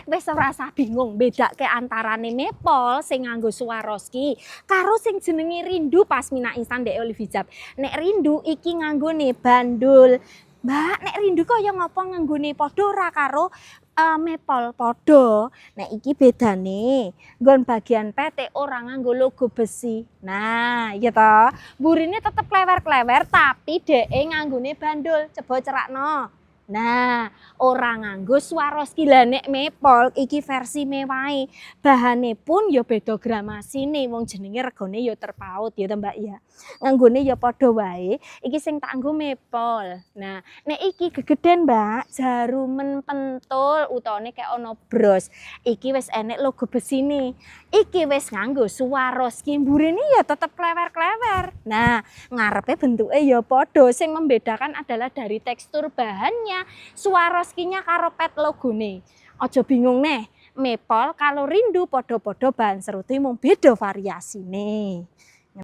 wis ora usah bingung bedake antarane Maple sing nganggo Swarovski karo sing jenenge Rindu Pasmina Instan Dek Olivijab. Nek Rindu iki nganggone bandul. Mbak, nek Rindu kaya ngapa nganggone padha ora karo Maple padha. Nek iki bedane nggon bagian petik ora nganggo logo besi. Nah, iya toh. Burine tetep klewer-klewer tapi dheke nganggone bandul. Coba cerakno. Nah, ora nganggo Swarovski. Lah nek Maple iki versi mewahe. Bahane pun ya beda gramasine wong jenenge regane ya terpaut ya to Mbak ya. Nganggone ya padha wae. Iki sing tak nggo Maple. Nah, nek iki gegeden Mbak, jarumen pentul utawane kayak ono bros. Iki wis enek logo besine. Iki wis nganggo Swarovski. Mburine ya tetep klewer-klewer. Nah, ngarepe bentuke ya padha. Sing membedakan adalah dari tekstur bahannya. Swarovskinya karo pet logone. Aja bingung neh. Maple kalau Rindu padha-padha bahan serute mung beda variasine.